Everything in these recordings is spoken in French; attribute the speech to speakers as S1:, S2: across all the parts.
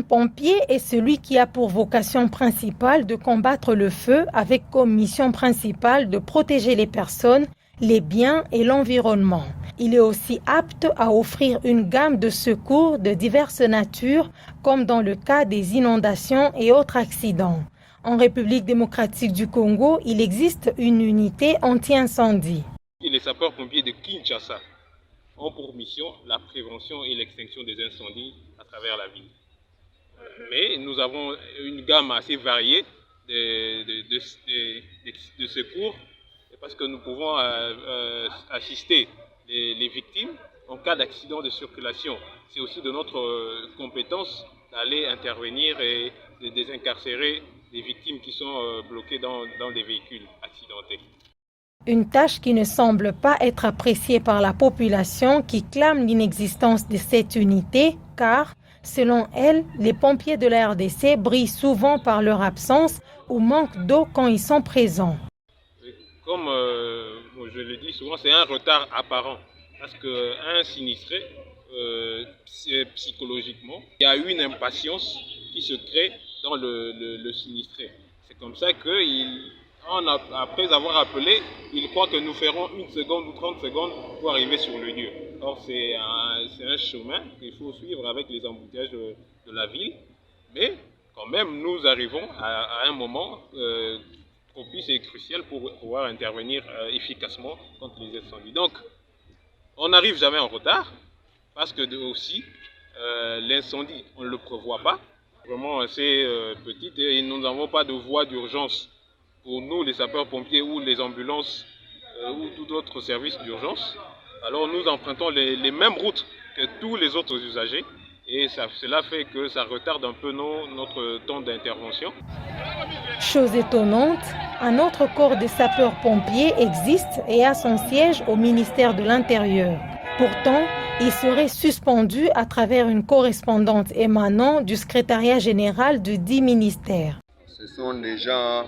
S1: sapeur-pompier est celui qui a pour vocation principale de combattre le feu avec comme mission principale de protéger les personnes, les biens et l'environnement. Il est aussi apte à offrir une gamme de secours de diverses natures, comme dans le cas des inondations et autres accidents. En République démocratique du Congo, il existe une unité anti-incendie.
S2: Les sapeurs-pompiers de Kinshasa ont pour mission la prévention et l'extinction des incendies à travers la ville. Mais nous avons une gamme assez variée de secours parce que nous pouvons assister les victimes en cas d'accident de circulation. C'est aussi de notre compétence d'aller intervenir et de désincarcérer les victimes qui sont bloquées dans des véhicules accidentés.
S1: Une tâche qui ne semble pas être appréciée par la population qui clame l'inexistence de cette unité car, selon elle, les pompiers de la RDC brillent souvent par leur absence ou manquent d'eau quand ils sont présents.
S2: Comme je le dis souvent, c'est un retard apparent parce qu'un sinistré, psychologiquement, il y a une impatience qui se crée dans le sinistré. C'est comme ça qu'après avoir appelé, il croit que nous ferons 1 seconde ou 30 secondes pour arriver sur le lieu. Or, c'est un chemin qu'il faut suivre avec les embouteillages de la ville. Mais quand même, nous arrivons à un moment propice et crucial pour pouvoir intervenir efficacement contre les incendies. Donc, on n'arrive jamais en retard parce que aussi, l'incendie, on ne le prévoit pas. Vraiment assez petite et nous n'avons pas de voie d'urgence. Pour nous, les sapeurs-pompiers ou les ambulances ou tout autre service d'urgence, alors nous empruntons les mêmes routes que tous les autres usagers et cela fait que ça retarde un peu notre temps d'intervention.
S1: Chose étonnante, un autre corps de sapeurs-pompiers existe et a son siège au ministère de l'Intérieur. Pourtant, il serait suspendu à travers une correspondante émanant du secrétariat général de 10 ministères.
S3: Ce sont des gens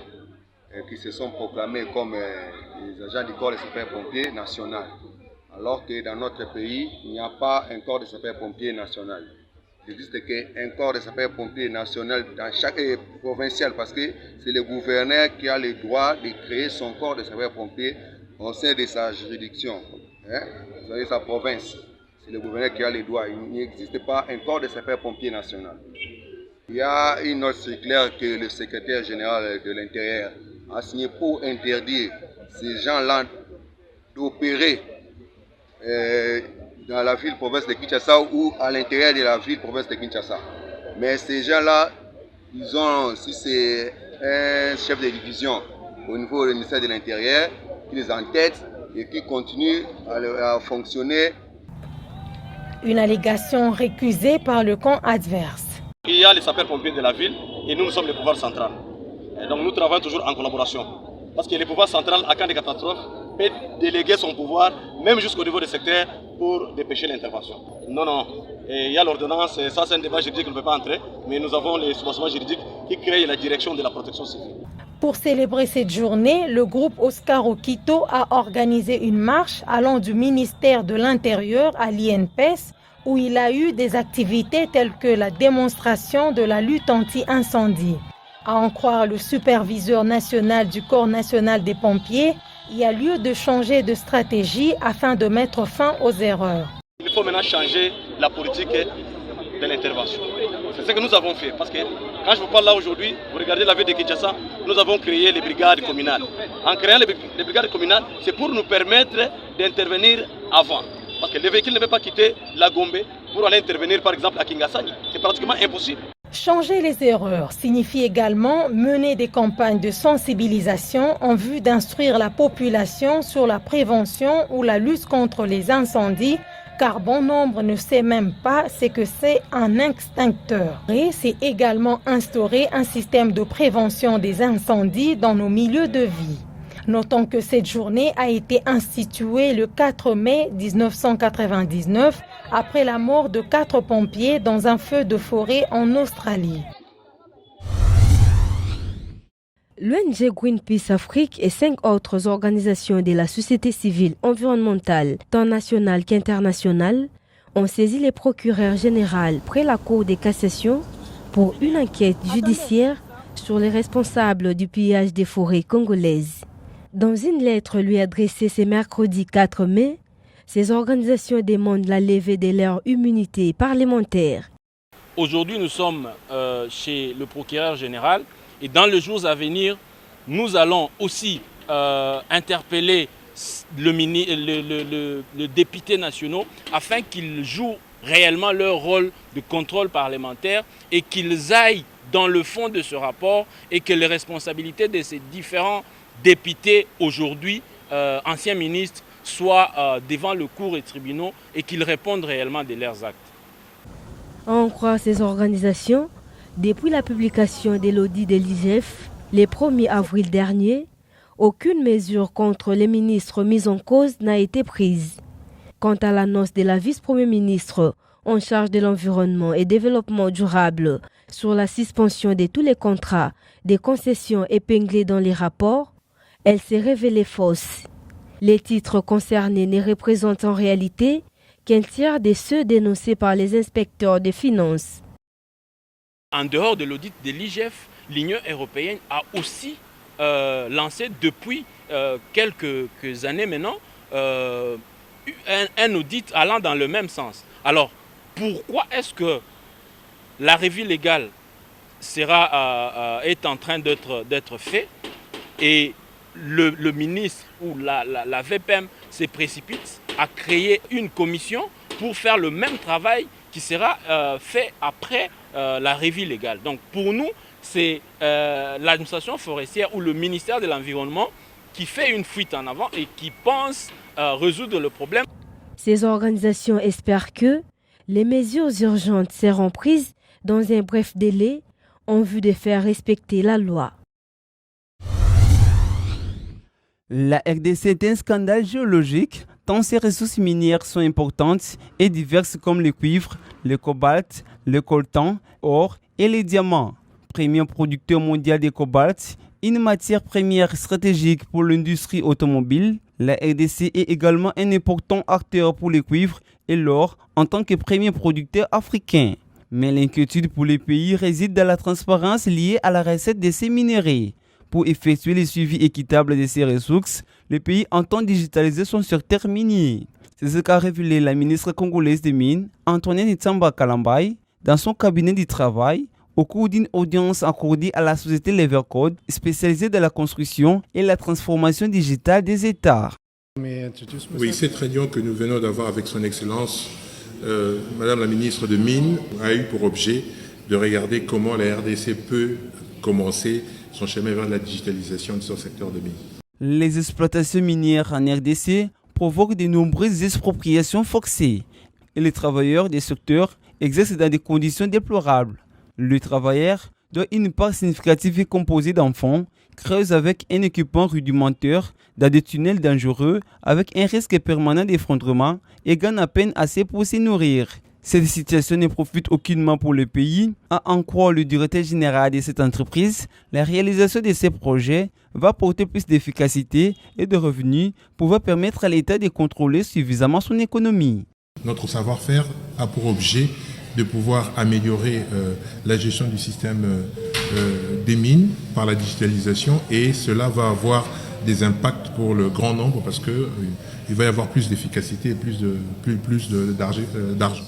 S3: qui se sont proclamés comme les agents du corps de sapeurs-pompiers national. Alors que dans notre pays, il n'y a pas un corps de sapeurs-pompiers national. Il n'existe qu'un corps de sapeurs-pompiers national dans chaque provincial parce que c'est le gouverneur qui a le droit de créer son corps de sapeurs-pompiers au sein de sa juridiction, de sa province. C'est le gouverneur qui a les droits. Il n'existe pas un corps de sapeurs-pompiers national. Il y a une autre circulaire que le secrétaire général de l'Intérieur a signé pour interdire ces gens-là d'opérer dans la ville-province de Kinshasa ou à l'intérieur de la ville-province de Kinshasa. Mais ces gens-là, si c'est un chef de division au niveau du ministère de l'Intérieur, qui les entête et qui continue à fonctionner.
S1: Une allégation récusée par le camp adverse.
S4: Il y a les sapeurs-pompiers de la ville et nous sommes le pouvoir central. Et donc nous travaillons toujours en collaboration. Parce que le pouvoir central, à cas de catastrophe, peut déléguer son pouvoir, même jusqu'au niveau des secteurs, pour dépêcher l'intervention. Non. Et il y a l'ordonnance, ça c'est un débat juridique, on ne peut pas entrer, mais nous avons les soubassements juridiques qui créent la direction de la protection civile.
S1: Pour célébrer cette journée, le groupe Oscar Okito a organisé une marche allant du ministère de l'Intérieur à l'INPES, où il a eu des activités telles que la démonstration de la lutte anti-incendie. À en croire le superviseur national du Corps national des pompiers, il y a lieu de changer de stratégie afin de mettre fin aux erreurs.
S4: Il faut maintenant changer la politique de l'intervention. C'est ce que nous avons fait. Parce que quand je vous parle là aujourd'hui, vous regardez la ville de Kinshasa, nous avons créé les brigades communales. En créant les brigades communales, c'est pour nous permettre d'intervenir avant. Parce que les véhicules ne peuvent pas quitter la Gombe pour aller intervenir par exemple à Kingasani. C'est pratiquement impossible.
S1: Changer les erreurs signifie également mener des campagnes de sensibilisation en vue d'instruire la population sur la prévention ou la lutte contre les incendies, car bon nombre ne sait même pas ce que c'est un extincteur. Et c'est également instaurer un système de prévention des incendies dans nos milieux de vie. Notons que cette journée a été instituée le 4 mai 1999 après la mort de 4 pompiers dans un feu de forêt en Australie.
S5: L'ONG Greenpeace Afrique et 5 autres organisations de la société civile environnementale, tant nationales qu'internationales, ont saisi les procureurs généraux près la Cour de cassation pour une enquête judiciaire sur les responsables du pillage des forêts congolaises. Dans une lettre lui adressée ce mercredi 4 mai, ces organisations demandent la levée de leur immunité parlementaire.
S6: Aujourd'hui, nous sommes chez le procureur général et dans les jours à venir, nous allons aussi interpeller le député national afin qu'ils jouent réellement leur rôle de contrôle parlementaire et qu'ils aillent dans le fond de ce rapport et que les responsabilités de ces différents députés aujourd'hui, anciens ministres, soient devant le cour et tribunaux et qu'ils répondent réellement de leurs actes.
S5: À en croire ces organisations, depuis la publication de l'audit de l'IGF, le 1er avril dernier, aucune mesure contre les ministres mis en cause n'a été prise. Quant à l'annonce de la vice-première ministre en charge de l'environnement et développement durable sur la suspension de tous les contrats des concessions épinglés dans les rapports, elle s'est révélée fausse. Les titres concernés ne représentent en réalité qu'un tiers de ceux dénoncés par les inspecteurs des finances.
S6: En dehors de l'audit de l'IGF, l'Union européenne a aussi lancé depuis quelques années maintenant un audit allant dans le même sens. Alors, pourquoi est-ce que la revue légale est en train d'être faite et le ministre ou la VPM se précipite à créer une commission pour faire le même travail qui sera fait après la revue légale. Donc pour nous, c'est l'administration forestière ou le ministère de l'Environnement qui fait une fuite en avant et qui pense résoudre le problème.
S5: Ces organisations espèrent que les mesures urgentes seront prises dans un bref délai en vue de faire respecter la loi.
S7: La RDC est un scandale géologique tant ses ressources minières sont importantes et diverses comme le cuivre, le cobalt, le coltan, or et les diamants. Premier producteur mondial de cobalt, une matière première stratégique pour l'industrie automobile, la RDC est également un important acteur pour le cuivre et l'or en tant que premier producteur africain. Mais l'inquiétude pour les pays réside dans la transparence liée à la recette de ces minéraux. Pour effectuer le suivi équitable de ces ressources, le pays entend digitaliser son secteur minier. C'est ce qu'a révélé la ministre congolaise des Mines, Antoinette Tsamba Kalambay, dans son cabinet du travail, au cours d'une audience accordée à la société Levercode, spécialisée dans la construction et la transformation digitale des États.
S8: Oui, cette réunion que nous venons d'avoir avec son Excellence, Madame la ministre de Mines, a eu pour objet de regarder comment la RDC peut commencer son chemin vers la digitalisation de son secteur de mines.
S7: Les exploitations minières en RDC provoquent de nombreuses expropriations forcées et les travailleurs des secteurs exercent dans des conditions déplorables. Le travailleur doit une part significative et composée d'enfants, creuse avec un équipement rudimentaire dans des tunnels dangereux avec un risque permanent d'effondrement et gagne à peine assez pour se nourrir. Cette situation ne profite aucunement pour le pays. À en croire le directeur général de cette entreprise, la réalisation de ces projets va porter plus d'efficacité et de revenus pour permettre à l'État de contrôler suffisamment son économie.
S8: Notre savoir-faire a pour objet de pouvoir améliorer la gestion du système des mines par la digitalisation et cela va avoir des impacts pour le grand nombre parce qu'il va y avoir plus d'efficacité et plus d'argent.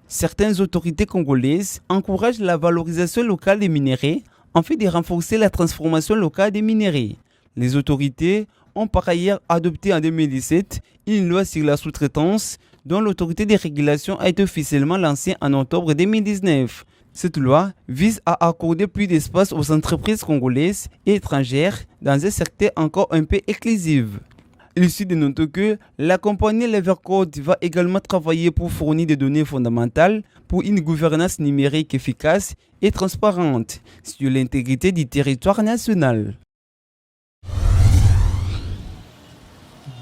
S7: Certaines autorités congolaises encouragent la valorisation locale des minéraux en fait de renforcer la transformation locale des minéraux. Les autorités ont par ailleurs adopté en 2017 une loi sur la sous-traitance dont l'autorité de régulation a été officiellement lancée en octobre 2019. Cette loi vise à accorder plus d'espace aux entreprises congolaises et étrangères dans un secteur encore un peu exclusif. Il suffit de noter que la compagnie Levercode va également travailler pour fournir des données fondamentales pour une gouvernance numérique efficace et transparente sur l'intégrité du territoire national.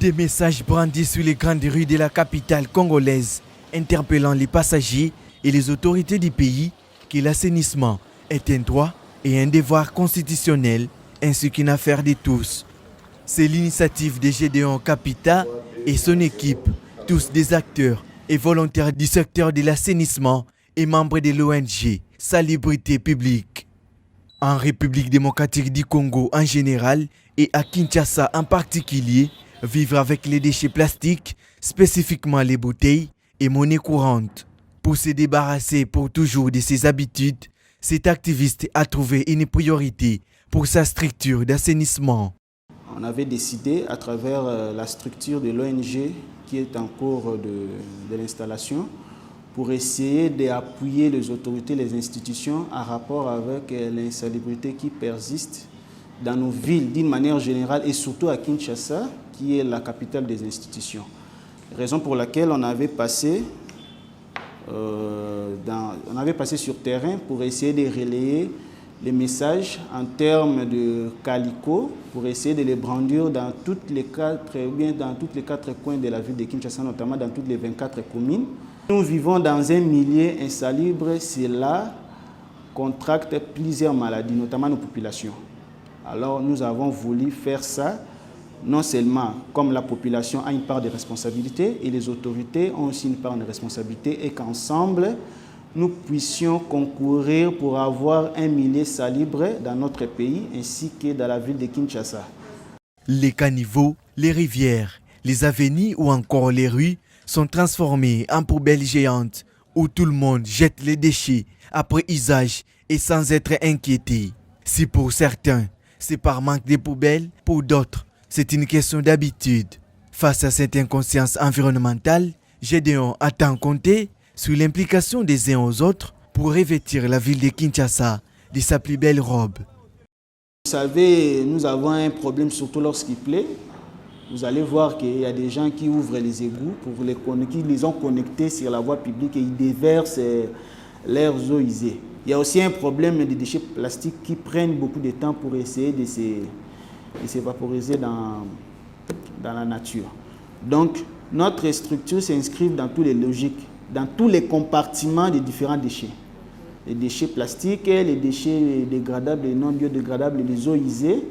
S9: Des messages brandis sur les grandes rues de la capitale congolaise, interpellant les passagers et les autorités du pays que l'assainissement est un droit et un devoir constitutionnel ainsi qu'une affaire de tous. C'est l'initiative de Gédéon Capita et son équipe, tous des acteurs et volontaires du secteur de l'assainissement et membre de l'ONG Salubrité Publique. En République démocratique du Congo en général et à Kinshasa en particulier, vivre avec les déchets plastiques, spécifiquement les bouteilles, est monnaie courante. Pour se débarrasser pour toujours de ses habitudes, cet activiste a trouvé une priorité pour sa structure d'assainissement.
S10: On avait décidé à travers la structure de l'ONG qui est en cours de l'installation pour essayer d'appuyer les autorités, les institutions en rapport avec l'insalubrité qui persiste dans nos villes d'une manière générale et surtout à Kinshasa qui est la capitale des institutions. Raison pour laquelle on avait passé sur terrain pour essayer de relayer les messages en termes de calico pour essayer de les brandir dans toutes les quatre coins de la ville de Kinshasa, notamment dans toutes les 24 communes. Nous vivons dans un milieu insalubre, cela contracte plusieurs maladies, notamment nos populations. Alors nous avons voulu faire ça, non seulement comme la population a une part de responsabilité et les autorités ont aussi une part de responsabilité et qu'ensemble, nous puissions concourir pour avoir un milieu salubre dans notre pays ainsi que dans la ville de Kinshasa.
S9: Les caniveaux, les rivières, les avenues ou encore les rues sont transformés en poubelles géantes où tout le monde jette les déchets après usage et sans être inquiété. Si pour certains, c'est par manque de poubelles, pour d'autres, c'est une question d'habitude. Face à cette inconscience environnementale, Gédéon a tant compté sur l'implication des uns aux autres pour revêtir la ville de Kinshasa de sa plus belle robe.
S10: Vous savez, nous avons un problème surtout lorsqu'il pleut. Vous allez voir qu'il y a des gens qui ouvrent les égouts, qui les ont connectés sur la voie publique et ils déversent leurs eaux usées. Il y a aussi un problème des déchets plastiques qui prennent beaucoup de temps pour essayer de s'évaporiser dans la nature. Donc, notre structure s'inscrit dans toutes les logiques, dans tous les compartiments des différents déchets. Les déchets plastiques, les déchets dégradables et non biodégradables et les eaux usées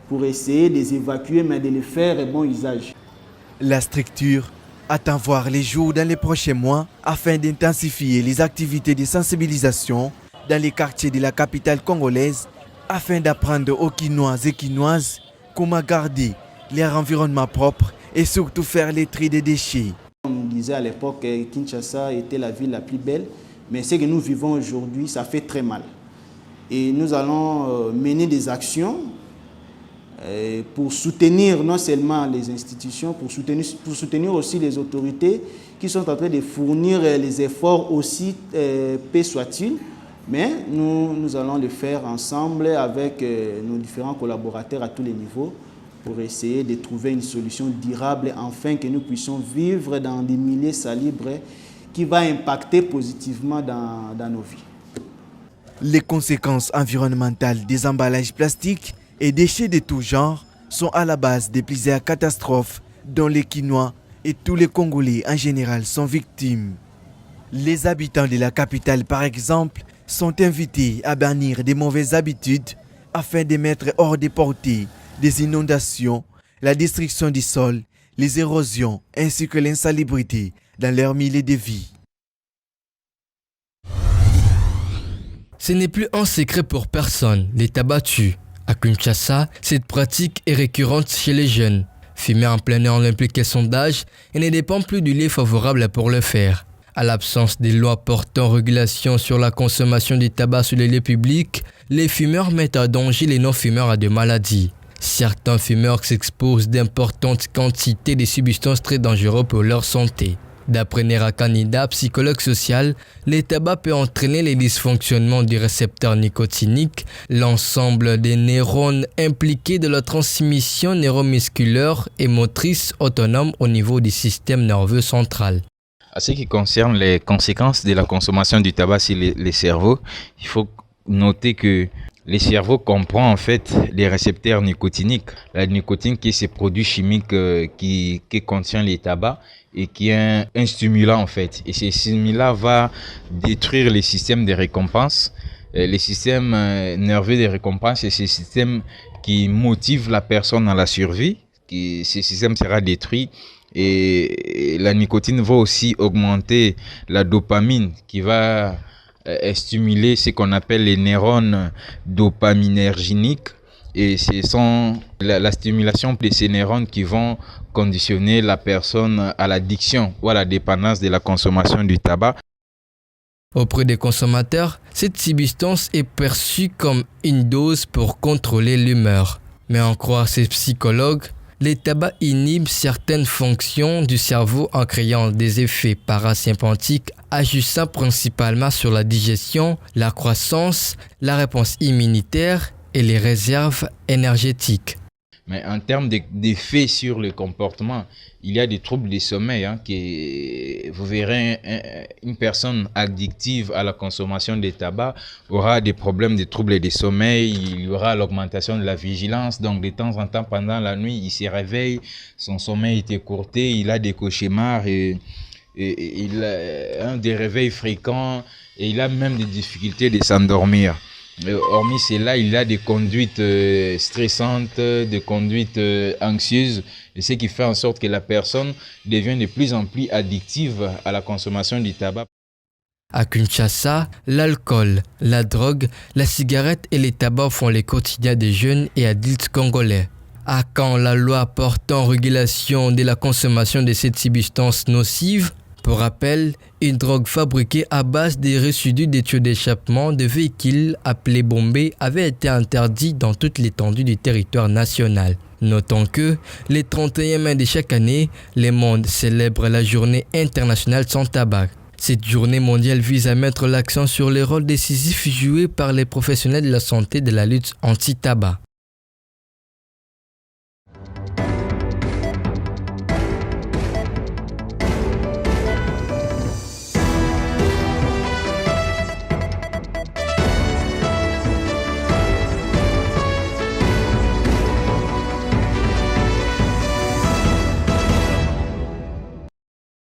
S10: pour essayer de les évacuer mais de les faire un bon usage.
S9: La structure attend voir les jours dans les prochains mois afin d'intensifier les activités de sensibilisation dans les quartiers de la capitale congolaise afin d'apprendre aux Kinois et Kinoises comment garder leur environnement propre et surtout faire les tri des déchets.
S10: On nous disait à l'époque que Kinshasa était la ville la plus belle, mais ce que nous vivons aujourd'hui, ça fait très mal. Et nous allons mener des actions pour soutenir non seulement les institutions, pour soutenir aussi les autorités qui sont en train de fournir les efforts aussi, peu soit-il, mais nous allons le faire ensemble avec nos différents collaborateurs à tous les niveaux pour essayer de trouver une solution durable afin que nous puissions vivre dans des milieux salubres qui vont impacter positivement dans nos vies.
S9: Les conséquences environnementales des emballages plastiques et déchets de tout genre sont à la base de plusieurs catastrophes dont les Kinois et tous les Congolais en général sont victimes. Les habitants de la capitale, par exemple, sont invités à bannir des mauvaises habitudes afin de mettre hors de portée des inondations, la destruction du sol, les érosions ainsi que l'insalubrité dans leur milieu de vie.
S11: Ce n'est plus un secret pour personne, les tabac tue. À Kinshasa, cette pratique est récurrente chez les jeunes. Fumer en plein air implique un sondage et ne dépend plus du lieu favorable pour le faire. À l'absence des lois portant régulation sur la consommation du tabac sur les lieux publics, les fumeurs mettent en danger les non-fumeurs à des maladies. Certains fumeurs s'exposent d'importantes quantités de substances très dangereuses pour leur santé. D'après Nera Kanida, psychologue social, le tabac peut entraîner les dysfonctionnements du récepteur nicotinique, l'ensemble des neurones impliqués de la transmission neuromusculaire et motrice autonome au niveau du système nerveux central.
S12: En ce qui concerne les conséquences de la consommation du tabac sur les cerveaux, il faut noter que le cerveau comprend en fait les récepteurs nicotiniques. La nicotine qui est ce produit chimique qui contient les tabacs et qui est un stimulant en fait. Et ce stimulant va détruire les systèmes de récompense, les systèmes nerveux de récompense et ces systèmes qui motivent la personne à la survie. Ce système sera détruit Et la nicotine va aussi augmenter la dopamine qui va stimuler ce qu'on appelle les neurones dopaminergiques. Et ce sont la stimulation de ces neurones qui vont conditionner la personne à l'addiction ou à la dépendance de la consommation du tabac.
S11: Auprès des consommateurs, cette substance est perçue comme une dose pour contrôler l'humeur. Mais en croire ces psychologues, les tabacs inhibent certaines fonctions du cerveau en créant des effets parasympathiques agissant principalement sur la digestion, la croissance, la réponse immunitaire et les réserves énergétiques.
S12: Mais en termes d'effets sur le comportement, il y a des troubles du sommeil. Vous verrez une personne addictive à la consommation de tabac aura des problèmes de troubles du sommeil, il y aura l'augmentation de la vigilance. Donc de temps en temps, pendant la nuit, il se réveille, son sommeil est écourté, il a des cauchemars et il a des réveils fréquents et il a même des difficultés de s'endormir. Hormis cela, il a des conduites stressantes, des conduites anxieuses, et ce qui fait en sorte que la personne devient de plus en plus addictive à la consommation du tabac.
S11: À Kinshasa, l'alcool, la drogue, la cigarette et les tabacs font les quotidiens des jeunes et adultes congolais. À quand la loi portant régulation de la consommation de cette substance nocive? Pour rappel, une drogue fabriquée à base des résidus des tuyaux d'échappement de véhicules appelés bombés avait été interdite dans toute l'étendue du territoire national. Notons que, les 31 mai de chaque année, le monde célèbre la journée internationale sans tabac. Cette journée mondiale vise à mettre l'accent sur les rôles décisifs joués par les professionnels de la santé de la lutte anti-tabac.